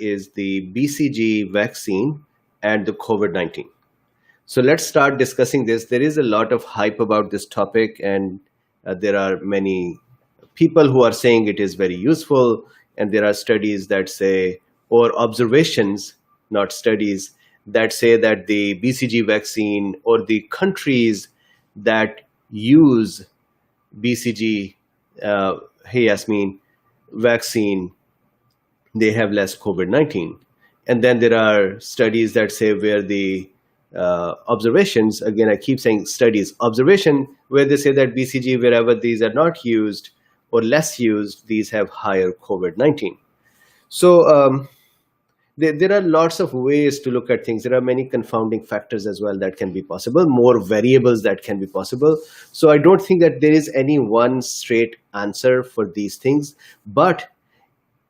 is the BCG vaccine and the COVID-19. So let's start discussing this. There is a lot of hype about this topic, and there are many people who are saying it is very useful, and there are studies that say, or observations, not studies, that say that the BCG vaccine or the countries that use BCG, hey Yasmin, vaccine, they have less COVID-19. And then there are studies that say where the observations, again, I keep saying studies, observation, where they say that BCG, wherever these are not used or less used, these have higher COVID-19. So there are lots of ways to look at things. There are many confounding factors as well that can be possible, more variables that can be possible. So I don't think that there is any one straight answer for these things. But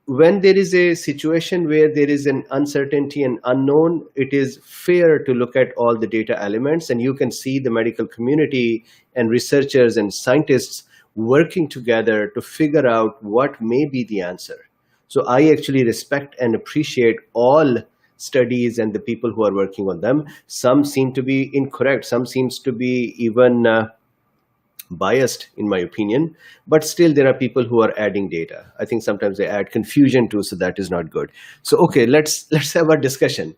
when there is a situation where there is an uncertainty and unknown, it is fair to look at all the data elements, and you can see the medical community and researchers and scientists working together to figure out what may be the answer. So I actually respect and appreciate all studies and the people who are working on them. Some seem to be incorrect, some seems to be even biased in my opinion, but still there are people who are adding data. I think sometimes they add confusion too, so that is not good. So okay, let's have a discussion.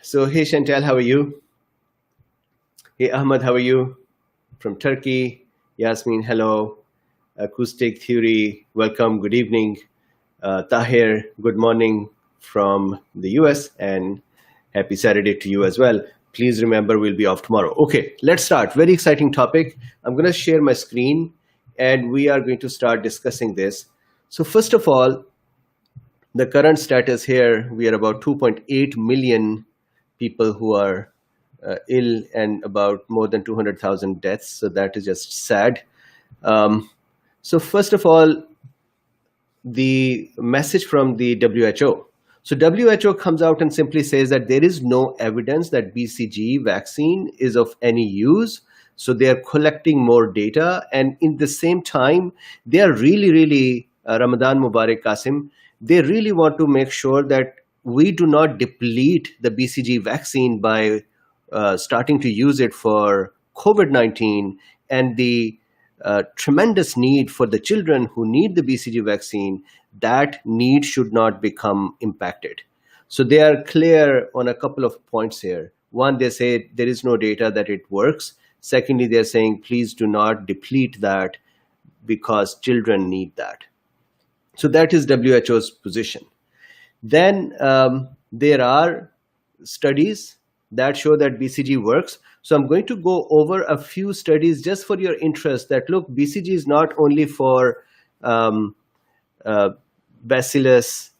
So hey Chantal, how are you? Hey Ahmad, how are you? From Turkey. Yasmin, hello. Acoustic Theory, welcome, good evening. Tahir, good morning from the US, and happy Saturday to you as well. Please remember, we'll be off tomorrow. Okay, let's start. Very exciting topic. I'm going to share my screen and we are going to start discussing this. So first of all, the current status here, we are about 2.8 million people who are ill and about more than 200,000 deaths. So that is just sad. So first of all, the message from the WHO. So WHO comes out and simply says that there is no evidence that BCG vaccine is of any use. So they are collecting more data. And in the same time, they are really, Ramadan Mubarak Qasim, they really want to make sure that we do not deplete the BCG vaccine by starting to use it for COVID-19 and the tremendous need for the children who need the BCG vaccine. That need should not become impacted. So they are clear on a couple of points here. One, they say there is no data that it works. Secondly, they're saying please do not deplete that because children need that. So that is WHO's position. Then there are studies that show that BCG works. So I'm going to go over a few studies just for your interest that look, BCG is not only for Bacillus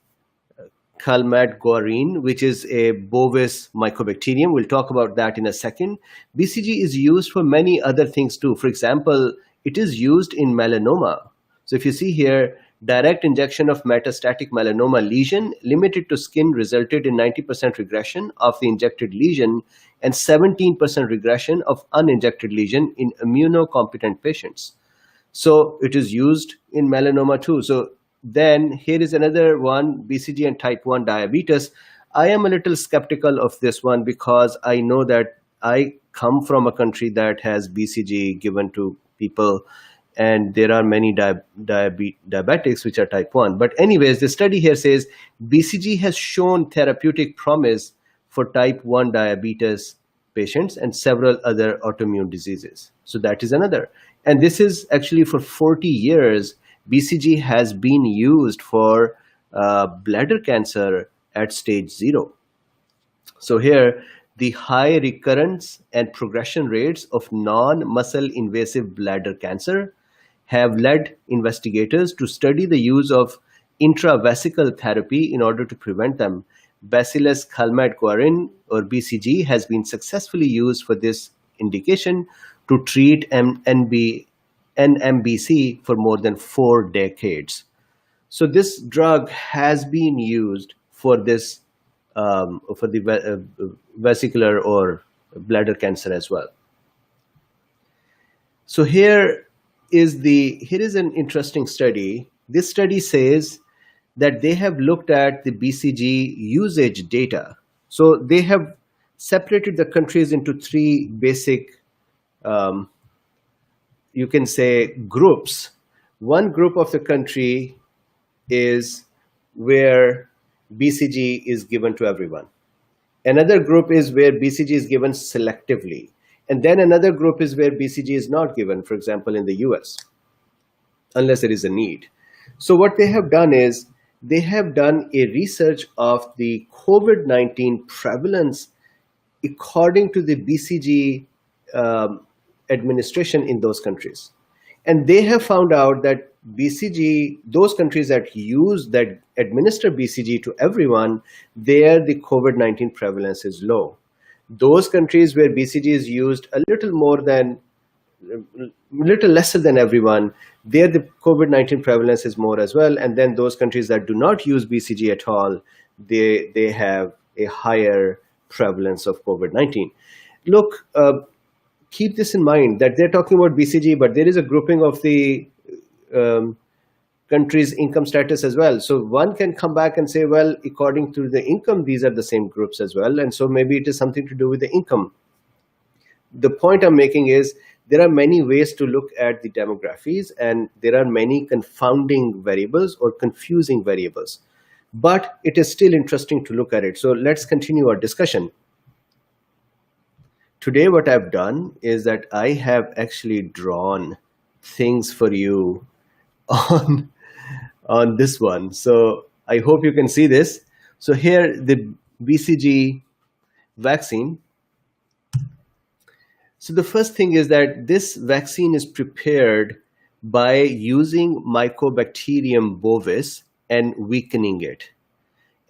calmette-guarein, which is a bovis mycobacterium. We'll talk about that in a second. BCG is used for many other things too. For example, it is used in melanoma. So if you see here, direct injection of metastatic melanoma lesion limited to skin resulted in 90% regression of the injected lesion and 17% regression of uninjected lesion in immunocompetent patients. So it is used in melanoma too. So then here is another one, BCG and type 1 diabetes. I am a little skeptical of this one because I know that I come from a country that has BCG given to people, and there are many diabetics which are type 1. But anyways, the study here says BCG has shown therapeutic promise for type 1 diabetes patients and several other autoimmune diseases. So that is another. And this is actually for 40 years, BCG has been used for bladder cancer at stage 0. So here, the high recurrence and progression rates of non-muscle invasive bladder cancer have led investigators to study the use of intravesical therapy in order to prevent them. Bacillus calmette-guarein or BCG has been successfully used for this indication to treat NMBC for more than 4 decades. So this drug has been used for this, for the vesicular or bladder cancer as well. So here is an interesting study. This study says that they have looked at the BCG usage data. So they have separated the countries into three basic, um, you can say, groups. One group of the country is where BCG is given to everyone. Another group is where BCG is given selectively. And then another group is where BCG is not given, for example, in the US, unless there is a need. So what they have done is they have done a research of the COVID-19 prevalence according to the BCG administration in those countries. And they have found out that BCG, those countries that administer BCG to everyone, there the COVID-19 prevalence is low. Those countries where BCG is used a little lesser than everyone, there the COVID-19 prevalence is more as well. And then those countries that do not use BCG at all, they have a higher prevalence of COVID-19. Look, keep this in mind that they're talking about BCG, but there is a grouping of the country's income status as well. So one can come back and say, well, according to the income, these are the same groups as well. And so maybe it is something to do with the income. The point I'm making is there are many ways to look at the demographics, and there are many confounding variables or confusing variables. But it is still interesting to look at it. So let's continue our discussion. Today, what I've done is that I have actually drawn things for you on this one. So I hope you can see this. So here, the BCG vaccine. So the first thing is that this vaccine is prepared by using Mycobacterium bovis and weakening it.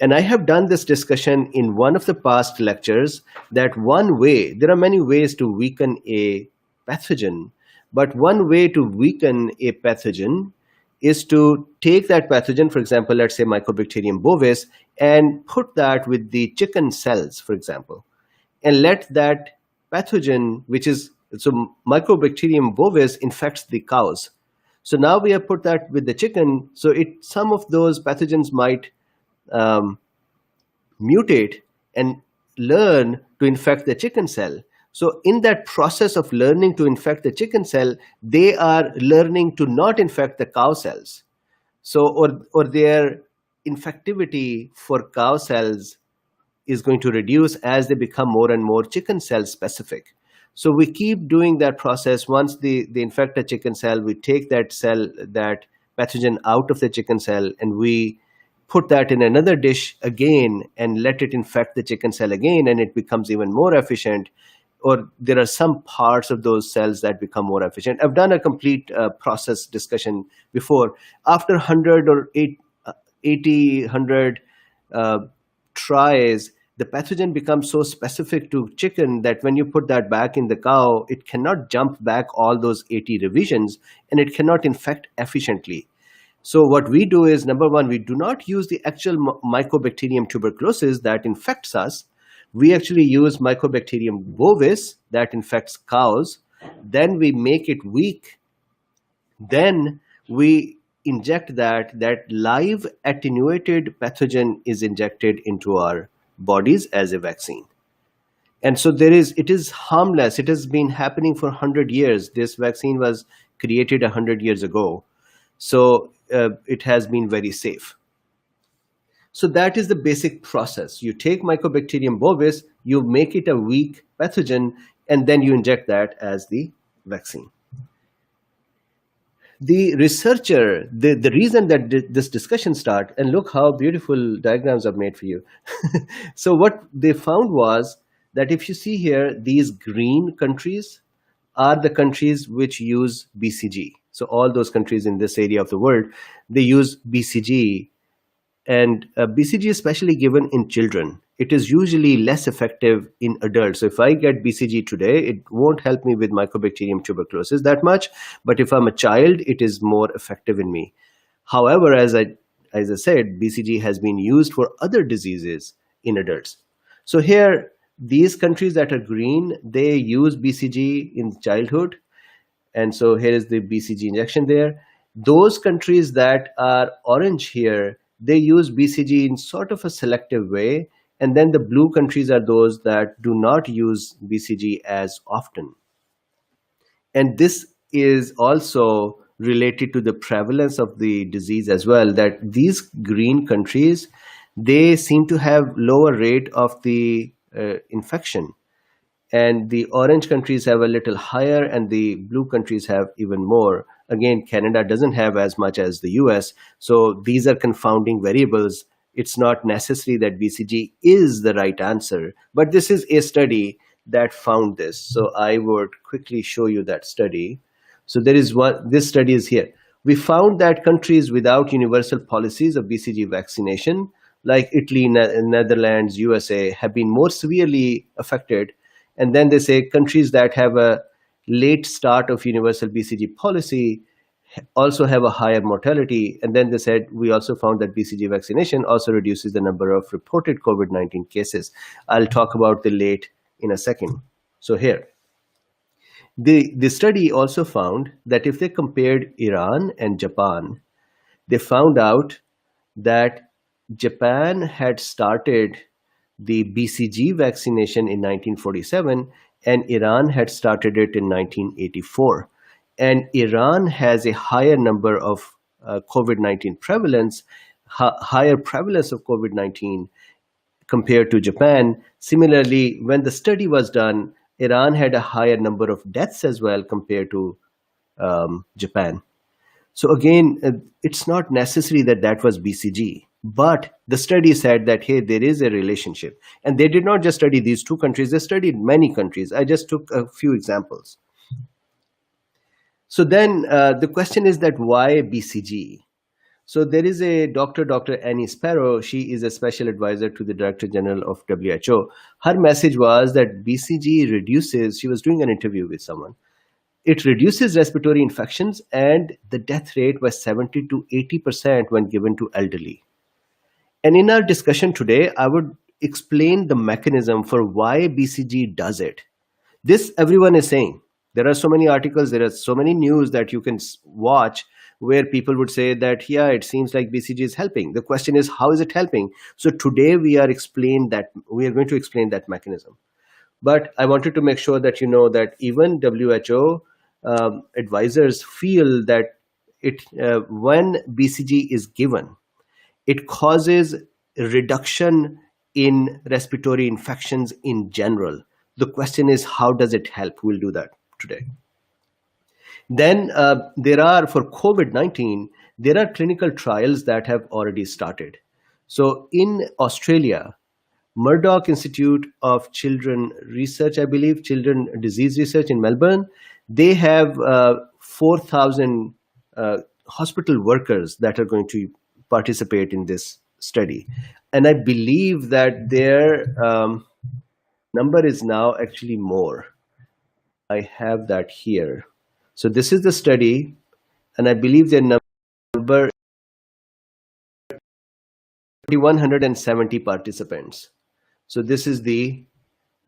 And I have done this discussion in one of the past lectures that one way, there are many ways to weaken a pathogen, but one way to weaken a pathogen is to take that pathogen, for example, let's say Mycobacterium bovis, and put that with the chicken cells, for example, and let that pathogen, so Mycobacterium bovis infects the cows. So now we have put that with the chicken, so some of those pathogens might mutate and learn to infect the chicken cell. So in that process of learning to infect the chicken cell, they are learning to not infect the cow cells. So, or their infectivity for cow cells is going to reduce as they become more and more chicken cell specific. So we keep doing that process. Once they infect a chicken cell, we take that pathogen out of the chicken cell, and we put that in another dish again and let it infect the chicken cell again, and it becomes even more efficient. Or there are some parts of those cells that become more efficient. I've done a complete process discussion before. After 100 or 80, 100 tries, the pathogen becomes so specific to chicken that when you put that back in the cow, it cannot jump back all those 80 revisions, and it cannot infect efficiently. So what we do is, number one, we do not use the actual Mycobacterium tuberculosis that infects us. We actually use Mycobacterium bovis that infects cows. Then we make it weak. Then we inject that live attenuated pathogen is injected into our bodies as a vaccine. And so it is harmless. It has been happening for 100 years. This vaccine was created 100 years ago. So it has been very safe. So that is the basic process. You take Mycobacterium bovis, you make it a weak pathogen, and then you inject that as the vaccine. The researcher, the reason that this discussion started, and look how beautiful diagrams I've made for you. So what they found was that if you see here, these green countries are the countries which use BCG. So all those countries in this area of the world, they use BCG. And BCG is especially given in children. It is usually less effective in adults. So if I get BCG today, it won't help me with Mycobacterium tuberculosis that much. But if I'm a child, it is more effective in me. However, as I said, BCG has been used for other diseases in adults. So here, these countries that are green, they use BCG in childhood. And so here is the BCG injection there. Those countries that are orange here, they use BCG in sort of a selective way. And then the blue countries are those that do not use BCG as often. And this is also related to the prevalence of the disease as well, that these green countries, they seem to have lower rate of the infection, and the orange countries have a little higher and the blue countries have even more. Again, Canada doesn't have as much as the US, so these are confounding variables. It's not necessary that BCG is the right answer, but this is a study that found this. So I would quickly show you that study. So there is what this study is here. We found that countries without universal policies of BCG vaccination, like Italy, Netherlands, USA, have been more severely affected. And then they say countries that have a late start of universal BCG policy also have a higher mortality. And then they said, we also found that BCG vaccination also reduces the number of reported COVID-19 cases. I'll talk about the late in a second. So here, the study also found that if they compared Iran and Japan, they found out that Japan had started the BCG vaccination in 1947 and Iran had started it in 1984. And Iran has a higher number of COVID-19 prevalence, higher prevalence of COVID-19 compared to Japan. Similarly, when the study was done, Iran had a higher number of deaths as well compared to Japan. So again, it's not necessary that that was BCG, but the study said that, hey, there is a relationship. And they did not just study these two countries, they studied many countries. I just took a few examples. So then the question is that why BCG? So there is a Dr. Annie Sparrow. She is a special advisor to the Director General of WHO. Her message was that BCG reduces, she was doing an interview with someone, it reduces respiratory infections and the death rate by 70 to 80% when given to elderly. And in our discussion today, I would explain the mechanism for why BCG does it. This everyone is saying. There are so many articles, there are so many news that you can watch where people would say that, yeah, it seems like BCG is helping. The question is, how is it helping? So today we are going to explain that mechanism. But I wanted to make sure that you know that even WHO advisors feel that when BCG is given, it causes a reduction in respiratory infections in general. The question is, how does it help? We'll do that today. Then there are, for COVID-19, there are clinical trials that have already started. So in Australia, Murdoch Institute of Children Research, I believe, Children Disease Research in Melbourne, they have 4,000 hospital workers that are going to participate in this study. And I believe that their number is now actually more. I have that here. So this is the study, and I believe their number is 170 participants. So this is the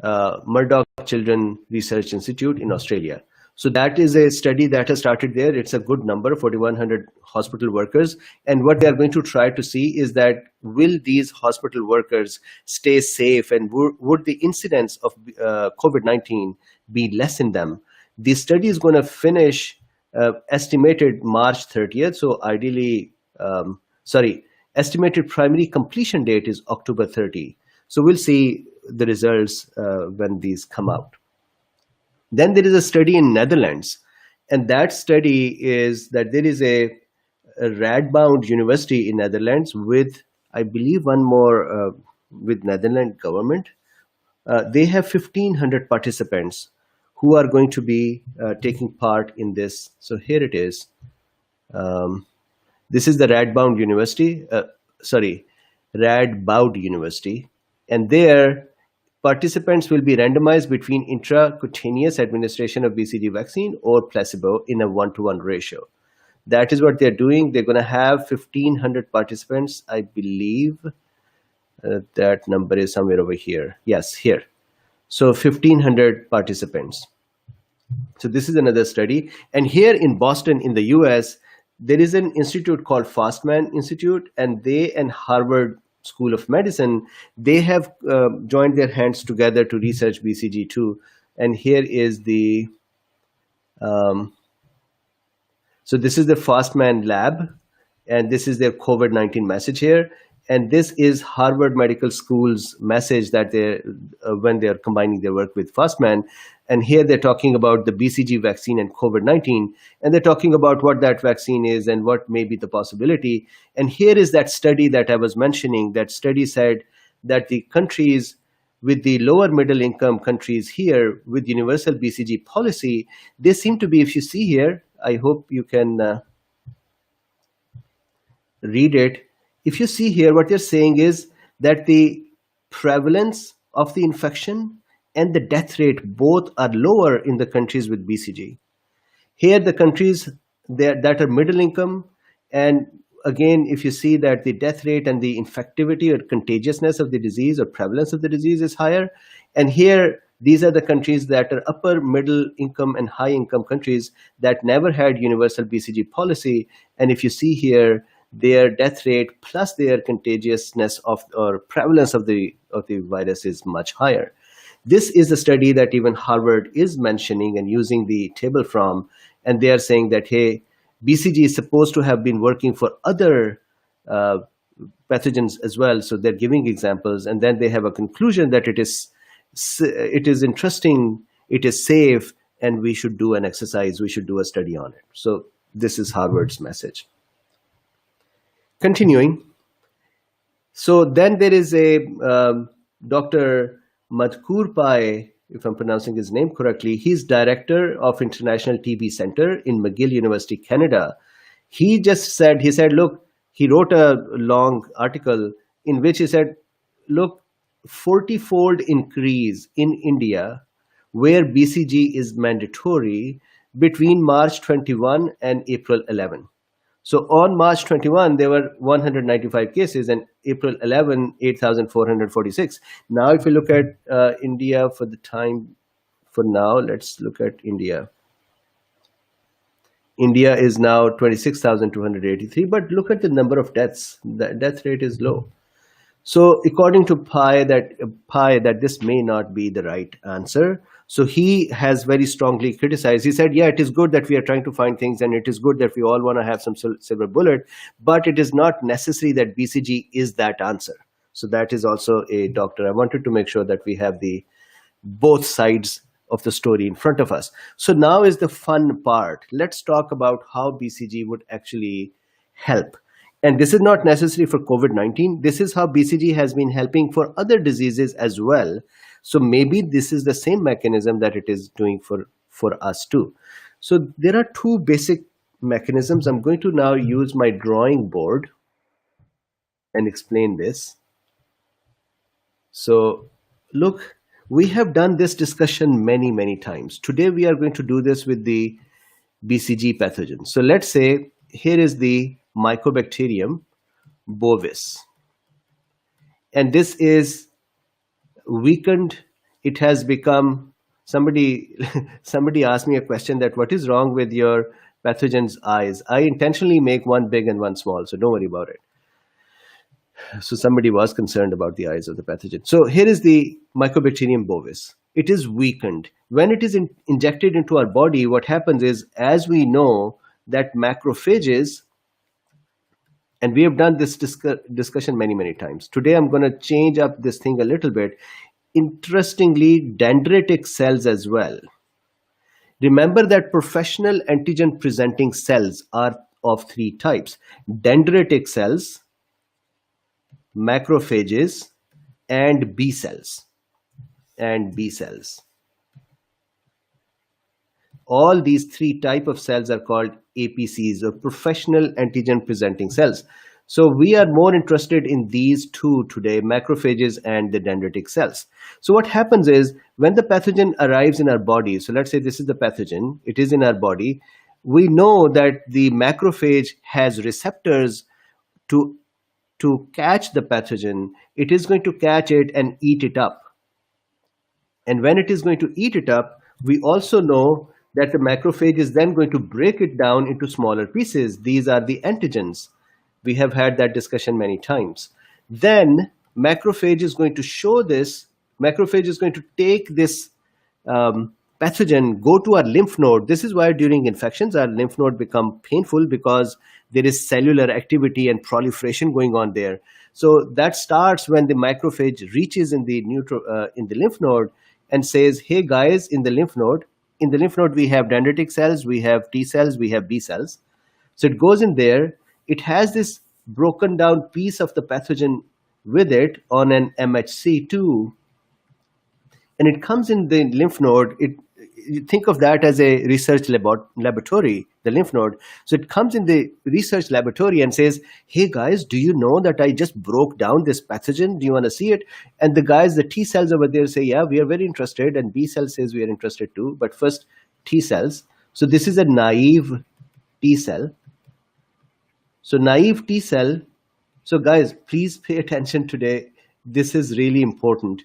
Murdoch Children Research Institute in Australia. So that is a study that has started there. It's a good number, 4,100 hospital workers. And what they are going to try to see is that will these hospital workers stay safe, and would the incidence of COVID-19 be less in them? The study is going to finish estimated March 30th. So ideally, estimated primary completion date is October 30. So we'll see the results when these come out. Then there is a study in Netherlands, and that study is that there is a Radboud University in Netherlands with, I believe, one more with Netherlands government. They have 1,500 participants who are going to be taking part in this. So here it is. This is the Radboud University, and there participants will be randomized between intracutaneous administration of BCG vaccine or placebo in a 1-to-1 ratio. That is what they're doing. They're going to have 1,500 participants. I believe that number is somewhere over here. Yes, here. So 1,500 participants. So this is another study. And here in Boston, in the US, There is an institute called Fastman Institute, and they and Harvard School of Medicine, they have joined their hands together to research BCG too. And here is the um, so this is the Fastman lab, and this is their COVID-19 message here. And this is Harvard Medical School's message that they, when they are combining their work with Fastman. And here they're talking about the BCG vaccine and COVID-19, and they're talking about what that vaccine is and what may be the possibility. And here is that study that I was mentioning. That study said that the countries with the lower middle income countries here with universal BCG policy, they seem to be, if you see here, I hope you can read it. If you see here, what they're saying is that the prevalence of the infection and the death rate both are lower in the countries with BCG. Here, the countries that are middle income, and again, if you see that the death rate and the infectivity or contagiousness of the disease or prevalence of the disease is higher. And here, these are the countries that are upper middle income and high income countries that never had universal BCG policy. And if you see here, their death rate plus their contagiousness of or prevalence of the virus is much higher. This is a study that even Harvard is mentioning and using the table from, and they are saying that, hey, BCG is supposed to have been working for other pathogens as well. So they're giving examples, and then they have a conclusion that it is interesting, it is safe, and we should do an exercise, we should do a study on it. So this is Harvard's message. Continuing, so then there is a Dr. Madhkur Pai, if I'm pronouncing his name correctly. He's director of International TB Center in McGill University, Canada. He said, look, he wrote a long article in which he said, look, 40-fold increase in India where BCG is mandatory between March 21 and April 11. So on March 21, there were 195 cases, and April 11, 8,446. Now, if we look at India for the time for now, let's look at India. India is now 26,283, but look at the number of deaths. The death rate is low. So according to Pai, that this may not be the right answer. So he has very strongly criticized. He said, yeah, it is good that we are trying to find things, and it is good that we all want to have some silver bullet, but it is not necessary that BCG is that answer. So that is also a doctor. I wanted to make sure that we have the both sides of the story in front of us. So now is the fun part. Let's talk about how BCG would actually help. And this is not necessary for COVID-19. This is how BCG has been helping for other diseases as well. So maybe this is the same mechanism that it is doing for us too. So there are two basic mechanisms. I'm going to now use my drawing board and explain this. So look, we have done this discussion many, many times. Today we are going to do this with the BCG pathogen. So let's say here is the mycobacterium bovis, and this is weakened. It has become, somebody asked me a question that what is wrong with your pathogen's eyes? I intentionally make one big and one small, so don't worry about it. So somebody was concerned about the eyes of the pathogen. So here is the mycobacterium bovis. It is weakened. When it is injected into our body, what happens is, as we know, that macrophages, and we have done this discussion many, many times. Today, I'm going to change up this thing a little bit. Interestingly, dendritic cells as well. Remember that professional antigen presenting cells are of three types: dendritic cells, macrophages, and B cells. All these three types of cells are called APCs, or professional antigen presenting cells. So we are more interested in these two today, macrophages and the dendritic cells. So what happens is, when the pathogen arrives in our body, so let's say this is the pathogen, it is in our body, we know that the macrophage has receptors to catch the pathogen. It is going to catch it and eat it up. And when it is going to eat it up, we also know that the macrophage is then going to break it down into smaller pieces. These are the antigens. We have had that discussion many times. Then macrophage is going to show this, macrophage is going to take this pathogen, go to our lymph node. This is why during infections, our lymph node become painful, because there is cellular activity and proliferation going on there. So that starts when the macrophage reaches in the lymph node and says, hey guys, in the lymph node, we have dendritic cells, we have T cells, we have B cells. So it goes in there, it has this broken down piece of the pathogen with it on an MHC2, and it comes in the lymph node. You think of that as a research laboratory, the lymph node. So it comes in the research laboratory and says, hey guys, do you know that I just broke down this pathogen? Do you want to see it? And the guys, the T cells over there say, yeah, we are very interested. And B cell says we are interested too. But first, T cells. So this is a naive T cell. So naive T cell. So guys, please pay attention today. This is really important.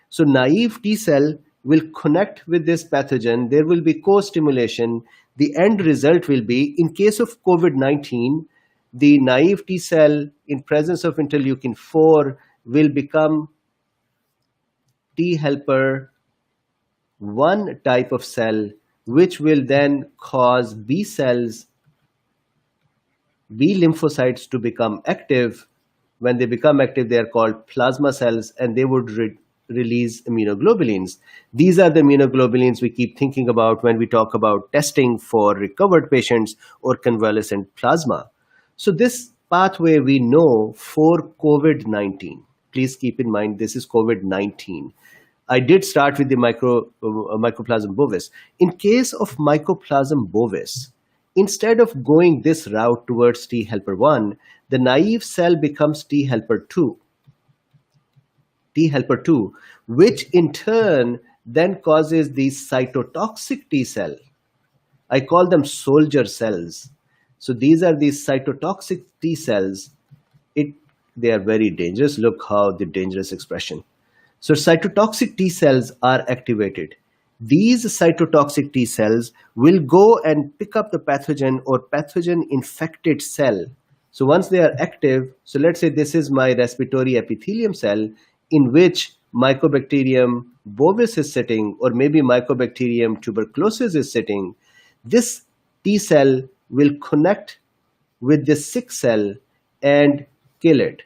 So naive T cell will connect with this pathogen. There will be co-stimulation. The end result will be, in case of COVID-19, the naive T cell in presence of interleukin-4 will become T helper 1 type of cell, which will then cause B cells, B lymphocytes to become active. When they become active, they are called plasma cells, and they would release immunoglobulins. These are the immunoglobulins we keep thinking about when we talk about testing for recovered patients or convalescent plasma. So this pathway we know for COVID-19. Please keep in mind, this is COVID-19. I did start with the mycoplasma bovis. In case of mycoplasma bovis, instead of going this route towards T helper 1, the naive cell becomes T helper 2. T helper 2, which in turn then causes the cytotoxic T cell. I call them soldier cells. So these are these cytotoxic T cells. They are very dangerous. Look how the dangerous expression. So cytotoxic T cells are activated. These cytotoxic T cells will go and pick up the pathogen or pathogen infected cell. So once they are active, so let's say this is my respiratory epithelium cell in which mycobacterium bovis is sitting, or maybe mycobacterium tuberculosis is sitting. This T cell will connect with this sick cell and kill it.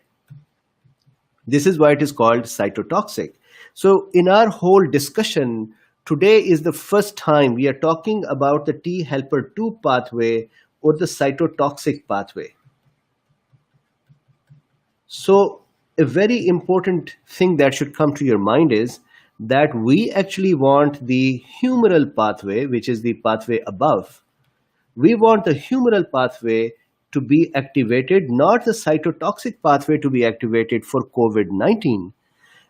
This is why it is called cytotoxic. So in our whole discussion, today is the first time we are talking about the T helper 2 pathway or the cytotoxic pathway. So a very important thing that should come to your mind is that we actually want the humoral pathway, which is the pathway above. We want the humoral pathway to be activated, not the cytotoxic pathway to be activated for COVID-19.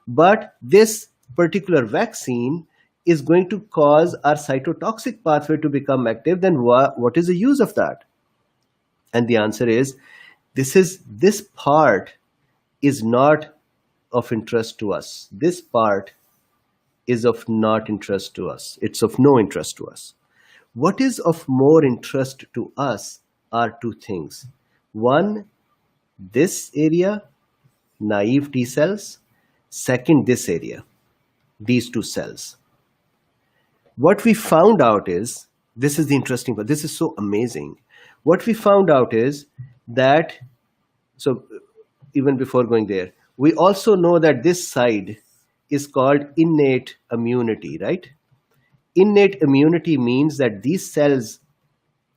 But this particular vaccine is going to cause our cytotoxic pathway to become active. Then what is the use of that? And the answer is, this part is not of interest to us. This part is of not interest to us. It's of no interest to us. What is of more interest to us are two things. One, this area, naive T cells. Second, this area, these two cells. What we found out is, this is the interesting part, this is so amazing. What we found out is that, so even before going there, we also know that this side is called innate immunity, right? Innate immunity means that these cells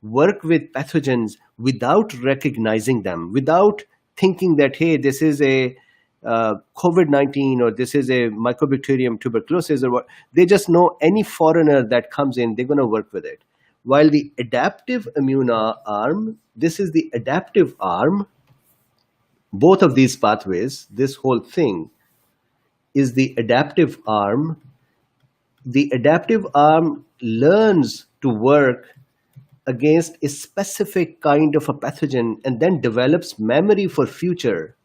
work with pathogens without recognizing them, without thinking that, hey, this is a COVID-19 or this is a mycobacterium tuberculosis or what. They just know any foreigner that comes in, they're going to work with it. While the adaptive immune arm, this is the adaptive arm, both of these pathways, this whole thing is the adaptive arm. The adaptive arm learns to work against a specific kind of a pathogen and then develops memory for future.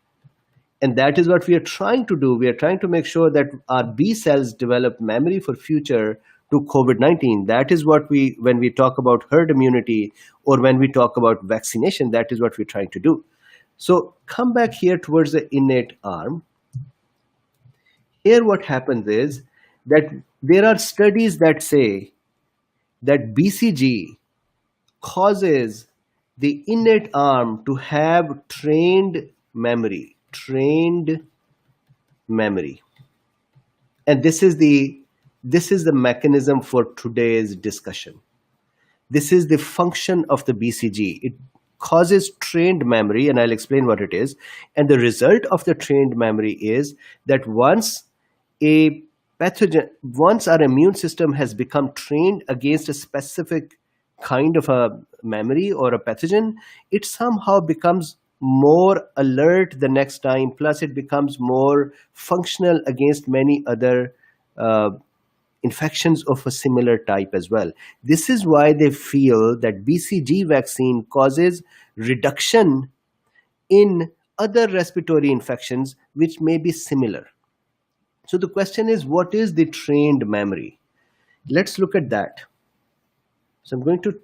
And that is what we are trying to do. We are trying to make sure that our B cells develop memory for future to COVID-19. That is what when we talk about herd immunity or when we talk about vaccination, that is what we're trying to do. So come back here towards the innate arm. Here what happens is that there are studies that say that BCG causes the innate arm to have trained memory. And this is the mechanism for today's discussion. This is the function of the BCG. It causes trained memory, and I'll explain what it is. And the result of the trained memory is that once our immune system has become trained against a specific kind of a memory or a pathogen, it somehow becomes more alert the next time, plus it becomes more functional against many other infections of a similar type as well. This is why they feel that BCG vaccine causes reduction in other respiratory infections which may be similar. So the question is, what is the trained memory? Let's look at that. So I'm going to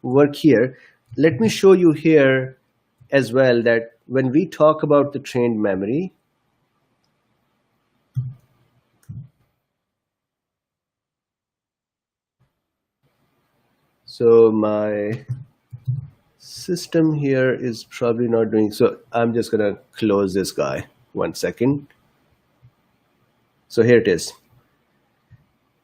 work here. Let me show you here as well that when we talk about the trained memory, so my system here is probably not doing, so I'm just going to close this guy. 1 second. So here it is.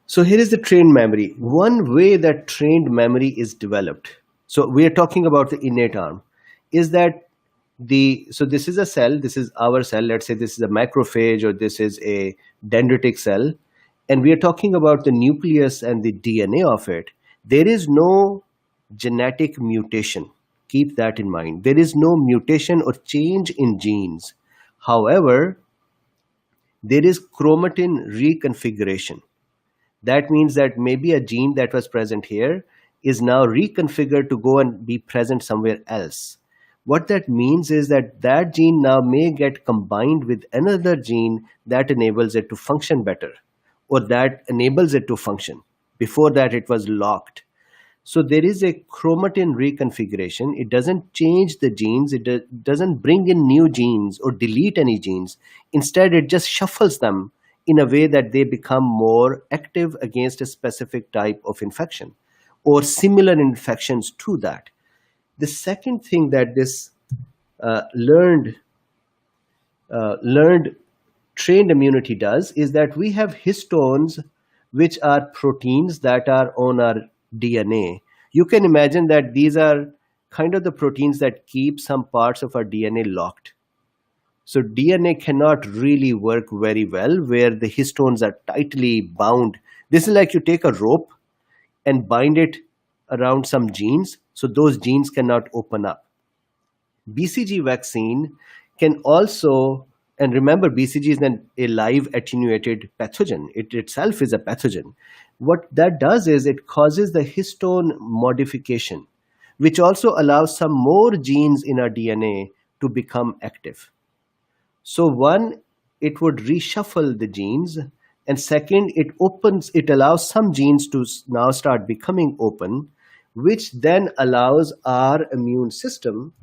So here is the trained memory. One way that trained memory is developed, so we are talking about the innate arm, is that so this is a cell, this is our cell, let's say this is a macrophage or this is a dendritic cell, and we are talking about the nucleus and the DNA of it. There is no genetic mutation. Keep that in mind. There is no mutation or change in genes. However, there is chromatin reconfiguration. That means that maybe a gene that was present here is now reconfigured to go and be present somewhere else. What that means is that that gene now may get combined with another gene that enables it to function better, or that enables it to function. Before that, it was locked. So there is a chromatin reconfiguration. It doesn't change the genes. It doesn't bring in new genes or delete any genes. Instead, it just shuffles them in a way that they become more active against a specific type of infection or similar infections to that. The second thing that this learned trained immunity does is that we have histones, which are proteins that are on our DNA. You can imagine that these are kind of the proteins that keep some parts of our DNA locked. So DNA cannot really work very well where the histones are tightly bound. This is like you take a rope and bind it around some genes, so those genes cannot open up. BCG vaccine can also, and remember BCG is a live attenuated pathogen. It itself is a pathogen. What that does is it causes the histone modification, which also allows some more genes in our DNA to become active. So one, it would reshuffle the genes, and second, it allows some genes to now start becoming open, which then allows our immune system,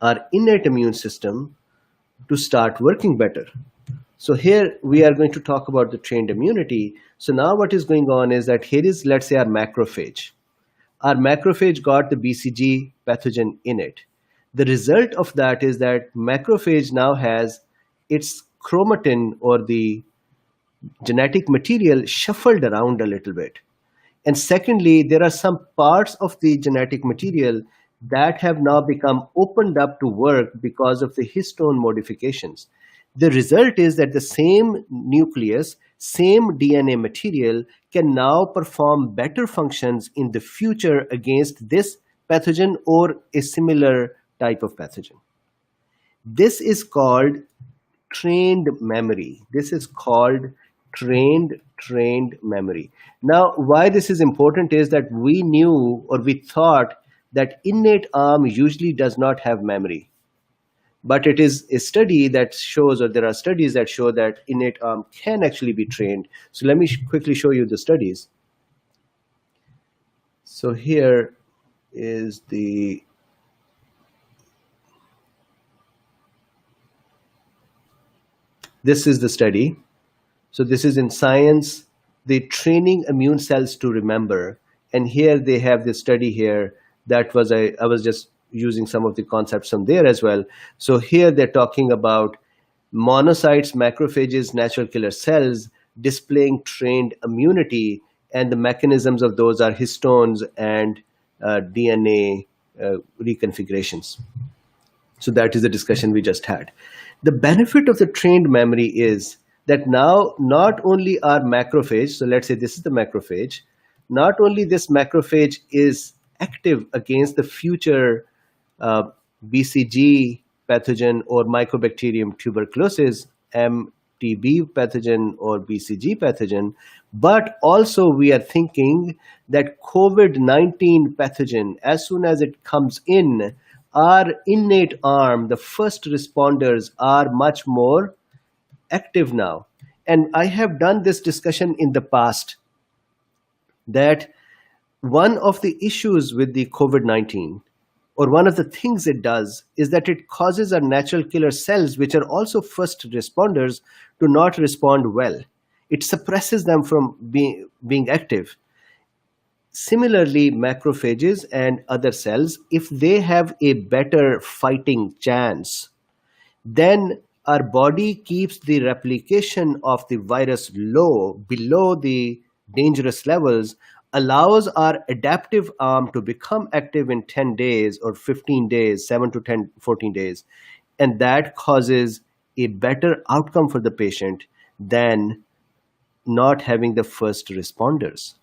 our innate immune system, to start working better. So here we are going to talk about the trained immunity. So now what is going on is that here is, let's say, our macrophage. Our macrophage got the BCG pathogen in it. The result of that is that macrophage now has its chromatin or the genetic material shuffled around a little bit. And secondly, there are some parts of the genetic material that have now become opened up to work because of the histone modifications. The result is that the same nucleus, same DNA material can now perform better functions in the future against this pathogen or a similar type of pathogen. This is called trained memory. This is called trained memory. Now, why this is important is that we knew, or we thought, that innate arm usually does not have memory. But it is a study that shows, or there are studies that show that innate arm can actually be trained. So let me quickly show you the studies. So here is this is the study. So this is in Science, the training immune cells to remember. And here they have this study here that was, I was just using some of the concepts from there as well. So here they're talking about monocytes, macrophages, natural killer cells displaying trained immunity, and the mechanisms of those are histones and DNA reconfigurations. So that is the discussion we just had. The benefit of the trained memory is that now not only are macrophage, so let's say this is the macrophage, not only this macrophage is active against the future BCG pathogen or mycobacterium tuberculosis, MTB pathogen or BCG pathogen, but also we are thinking that COVID-19 pathogen, as soon as it comes in, our innate arm, the first responders, are much more active now. And I have done this discussion in the past that one of the issues with the COVID-19, or one of the things it does, is that it causes our natural killer cells, which are also first responders, to not respond well. It suppresses them from being active. Similarly, macrophages and other cells, if they have a better fighting chance, then our body keeps the replication of the virus low, below the dangerous levels, allows our adaptive arm to become active in 10 days or 15 days, 7 to 10, 14 days. And that causes a better outcome for the patient than not having the first responders.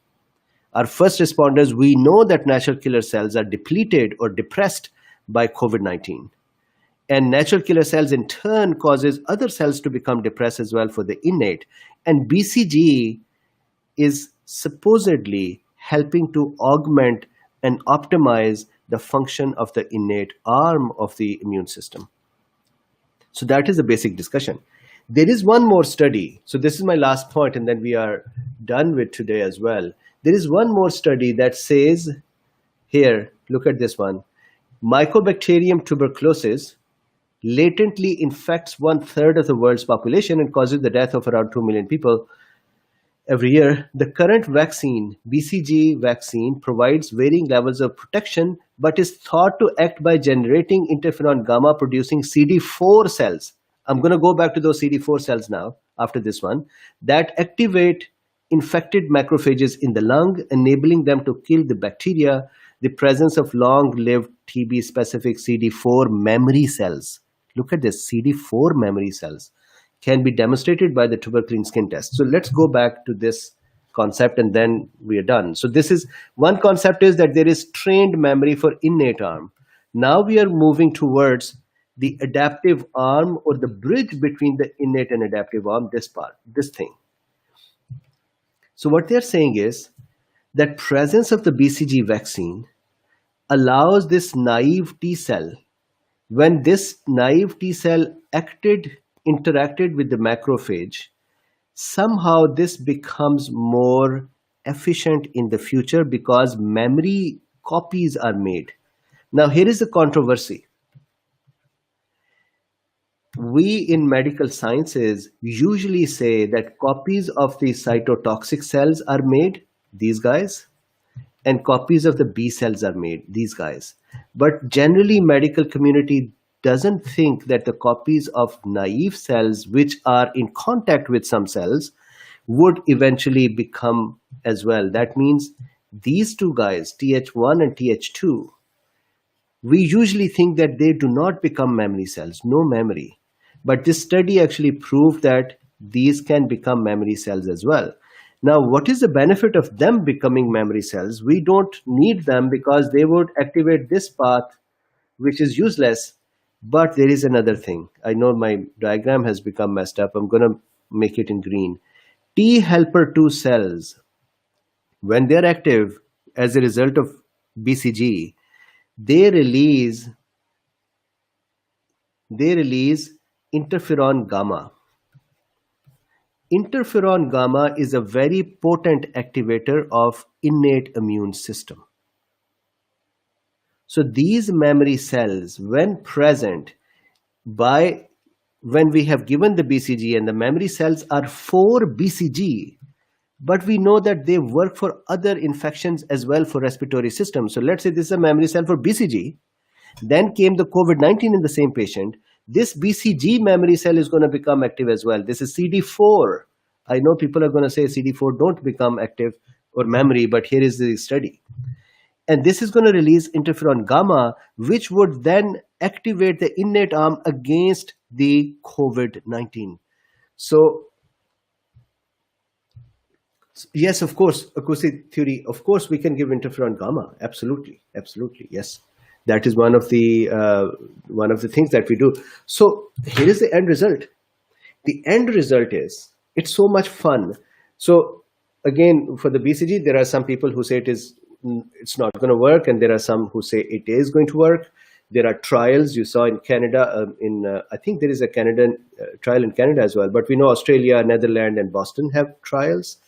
Our first responders, we know that natural killer cells are depleted or depressed by COVID-19. And natural killer cells in turn causes other cells to become depressed as well for the innate. And BCG is supposedly helping to augment and optimize the function of the innate arm of the immune system. So that is the basic discussion. There is one more study. So this is my last point, and then we are done with today as well. There is one more study that says, here, look at this one. Mycobacterium tuberculosis latently infects 1/3 of the world's population and causes the death of around 2 million people every year. The current vaccine, BCG vaccine, provides varying levels of protection, but is thought to act by generating interferon gamma producing CD4 cells. I'm going to go back to those CD4 cells now after this one, that activate infected macrophages in the lung, enabling them to kill the bacteria. The presence of long-lived TB-specific CD4 memory cells. Look at this, CD4 memory cells can be demonstrated by the tuberculin skin test. So let's go back to this concept and then we are done. So this is one concept, is that there is trained memory for innate arm. Now we are moving towards the adaptive arm, or the bridge between the innate and adaptive arm, this part, this thing. So what they're saying is that presence of the BCG vaccine allows this naive T cell, when this naive T cell interacted with the macrophage, somehow this becomes more efficient in the future because memory copies are made. Now here is the controversy. We in medical sciences usually say that copies of the cytotoxic cells are made, these guys, and copies of the B cells are made, these guys. But generally medical community doesn't think that the copies of naive cells, which are in contact with some cells, would eventually become as well. That means these two guys, Th1 and Th2, we usually think that they do not become memory cells, no memory. But this study actually proved that these can become memory cells as well. Now, what is the benefit of them becoming memory cells? We don't need them because they would activate this path, which is useless. But there is another thing. I know my diagram has become messed up. I'm going to make it in green. T helper 2 cells, when they're active as a result of BCG, they release they release interferon gamma. Interferon gamma is a very potent activator of innate immune system. So these memory cells, when present when we have given the BCG, and the memory cells are for BCG, but we know that they work for other infections as well for respiratory system. So let's say this is a memory cell for BCG, then came the COVID-19 in the same patient. This BCG memory cell is going to become active as well. This is CD4. I know people are going to say CD4 don't become active or memory, but here is the study. And this is going to release interferon gamma, which would then activate the innate arm against the COVID-19. So yes, of course, acoustic theory, of course, we can give interferon gamma. Absolutely, absolutely, yes. That is one of the things that we do. So here is the end result. The end result is, it's so much fun. So again, for the BCG, there are some people who say it's not going to work, and there are some who say it is going to work. There are trials you saw in Canada. I think there is a Canadian trial in Canada as well, but we know Australia, Netherlands, and Boston have trials.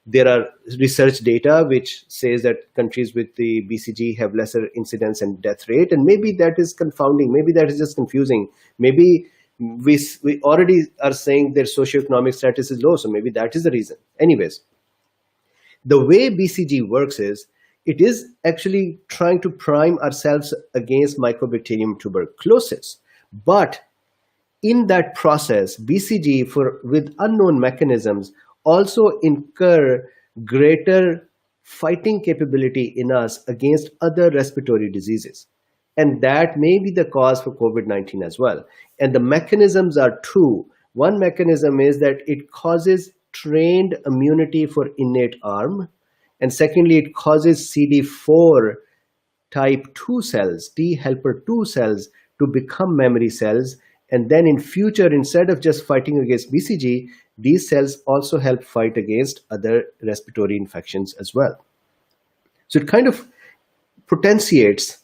There are research data which says that countries with the BCG have lesser incidence and death rate, and maybe that is confounding. Maybe that is just confusing. Maybe we already are saying their socioeconomic status is low, so maybe that is the reason. Anyways, the way BCG works is, it is actually trying to prime ourselves against mycobacterium tuberculosis. But in that process, BCG, with unknown mechanisms, also incur greater fighting capability in us against other respiratory diseases. And that may be the cause for COVID-19 as well. And the mechanisms are two. One mechanism is that it causes trained immunity for innate arm. And secondly, it causes CD4 type 2 cells, T helper 2 cells, to become memory cells. And then in future, instead of just fighting against BCG, these cells also help fight against other respiratory infections as well. So it kind of potentiates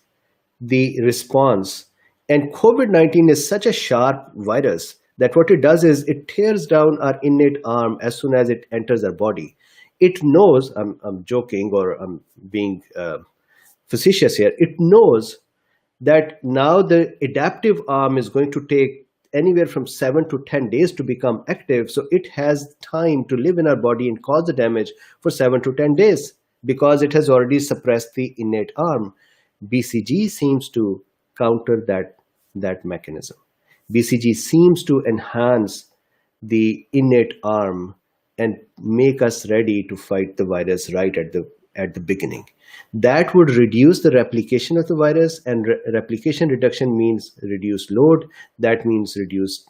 the response. And COVID-19 is such a sharp virus that what it does is it tears down our innate arm as soon as it enters our body. It knows, I'm joking, or I'm being facetious here, it knows that now the adaptive arm is going to take anywhere from 7 to 10 days to become active. So it has time to live in our body and cause the damage for 7 to 10 days because it has already suppressed the innate arm. BCG seems to counter that mechanism. BCG seems to enhance the innate arm and make us ready to fight the virus right at the beginning. That would reduce the replication of the virus, and replication reduction means reduced load. That means reduced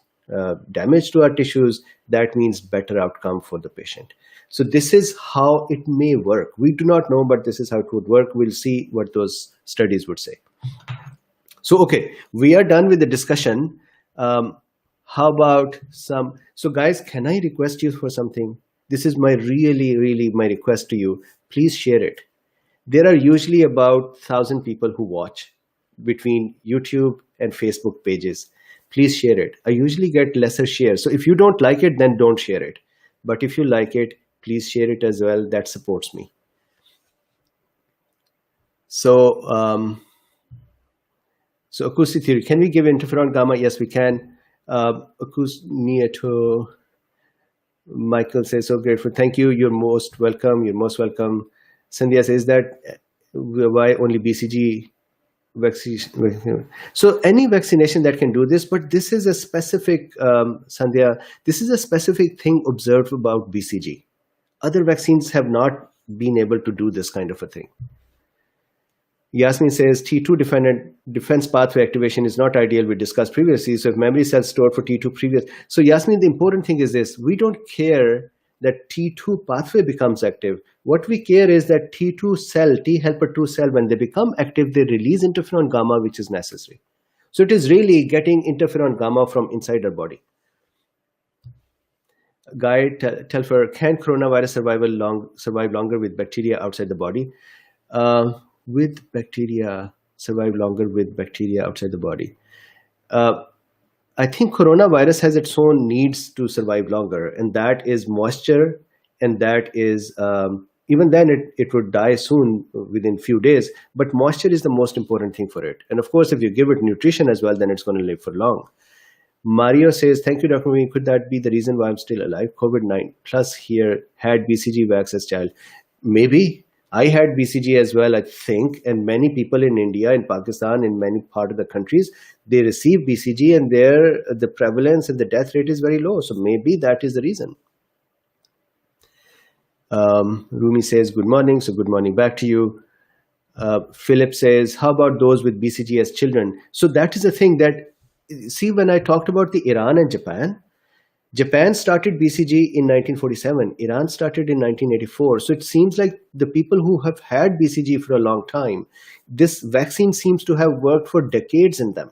damage to our tissues. That means better outcome for the patient. So this is how it may work. We do not know, but this is how it would work. We'll see what those studies would say. So, okay, we are done with the discussion. How about so guys, can I request you for something? This is my really my request to you. Please share it. There are usually about 1,000 people who watch between YouTube and Facebook pages. Please share it. I usually get lesser shares. So if you don't like it, then don't share it. But if you like it, please share it as well. That supports me. So, so acoustic theory, can we give interferon gamma? Yes, we can. Nieto, Michael says, so grateful. Thank you. You're most welcome. You're most welcome. Sandhya says that why only BCG vaccination? So any vaccination that can do this, but this is a specific, Sandhya, this is a specific thing observed about BCG. Other vaccines have not been able to do this kind of a thing. Yasmin says T2 defense pathway activation is not ideal. We discussed previously. So if memory cells stored for T2 previous. So Yasmin, the important thing is this. We don't care that T2 pathway becomes active. What we care is that T2 cell, T helper 2 cell, when they become active, they release interferon gamma, which is necessary. So it is really getting interferon gamma from inside our body. Guy Telfer, can coronavirus survive longer with bacteria outside the body? With bacteria, survive longer with bacteria outside the body. I think coronavirus has its own needs to survive longer, and that is moisture, and that is even then it would die soon within few days. But moisture is the most important thing for it, and of course, if you give it nutrition as well, then it's going to live for long. Mario says, "Thank you, Dr. Moeen. Could that be the reason why I'm still alive? COVID-19 plus here had BCG vax as child. Maybe I had BCG as well, I think, and many people in India, in Pakistan, in many part of the countries, they receive BCG, and there the prevalence and the death rate is very low. So maybe that is the reason." Rumi says, "Good morning." So good morning back to you. Philip says, "How about those with BCG as children?" So that is the thing that, see, when I talked about the Iran and Japan started BCG in 1947. Iran started in 1984. So it seems like the people who have had BCG for a long time, this vaccine seems to have worked for decades in them.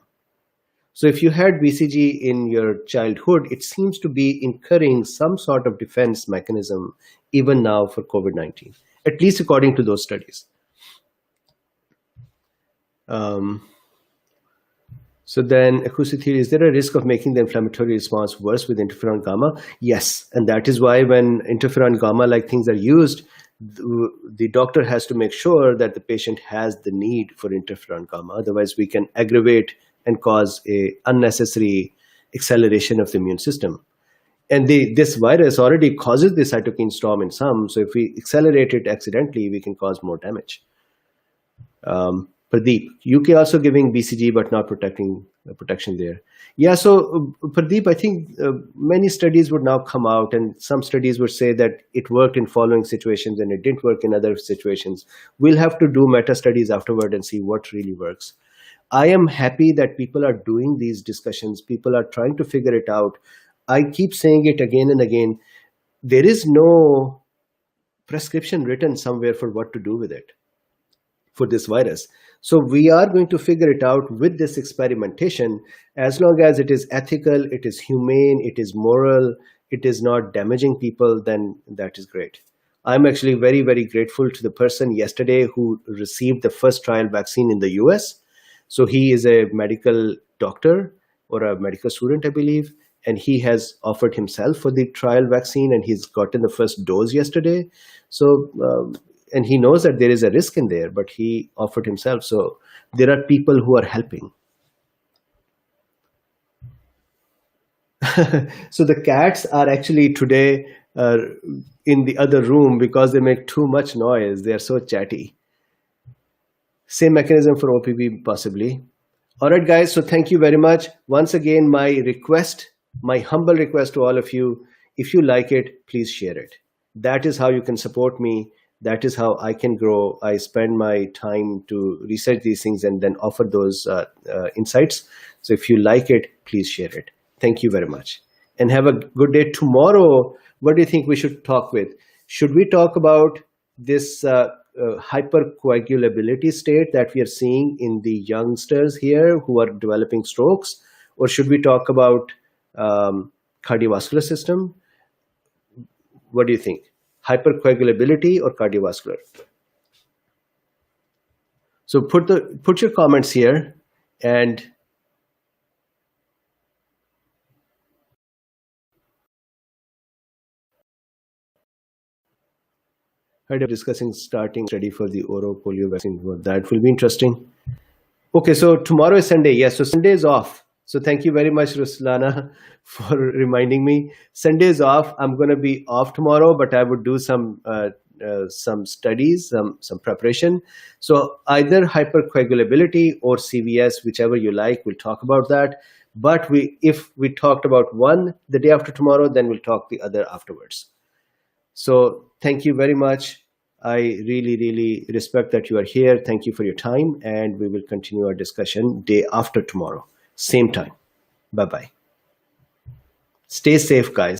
So if you had BCG in your childhood, it seems to be incurring some sort of defense mechanism even now for COVID-19, at least according to those studies. So then, acoustic theory, is there a risk of making the inflammatory response worse with interferon gamma? Yes, and that is why when interferon gamma-like things are used, the doctor has to make sure that the patient has the need for interferon gamma. Otherwise, we can aggravate and cause a unnecessary acceleration of the immune system. And this virus already causes the cytokine storm in some, so if we accelerate it accidentally, we can cause more damage. Pradeep, UK also giving BCG but not protection there. Yeah, so Pradeep, I think many studies would now come out, and some studies would say that it worked in following situations and it didn't work in other situations. We'll have to do meta studies afterward and see what really works. I am happy that people are doing these discussions. People are trying to figure it out. I keep saying it again and again. There is no prescription written somewhere for what to do with it, for this virus. So we are going to figure it out with this experimentation. As long as it is ethical, it is humane, it is moral, it is not damaging people, then that is great. I'm actually very, very grateful to the person yesterday who received the first trial vaccine in the US. So he is a medical doctor or a medical student, I believe, and he has offered himself for the trial vaccine, and he's gotten the first dose yesterday. So, and he knows that there is a risk in there, but he offered himself. So there are people who are helping. So the cats are actually today in the other room because they make too much noise. They are so chatty. Same mechanism for OPV possibly. All right, guys. So thank you very much. Once again, my request, my humble request to all of you, if you like it, please share it. That is how you can support me. That is how I can grow. I spend my time to research these things and then offer those insights. So if you like it, please share it. Thank you very much. And have a good day. Tomorrow, what do you think we should talk with? Should we talk about this hypercoagulability state that we are seeing in the youngsters here who are developing strokes? Or should we talk about cardiovascular system? What do you think? Hypercoagulability or cardiovascular? So put your comments here, and heard of discussing starting study for the oral polio vaccine. Well, that will be interesting. Okay, so tomorrow is Sunday. Yes, so Sunday is off. So thank you very much, Ruslana, for reminding me. Sunday is off. I'm going to be off tomorrow, but I would do some studies, some preparation. So either hypercoagulability or CVS, whichever you like, we'll talk about that. But if we talked about one the day after tomorrow, then we'll talk the other afterwards. So thank you very much. I really, really respect that you are here. Thank you for your time, and we will continue our discussion day after tomorrow, same time. Bye-bye. Stay safe, guys.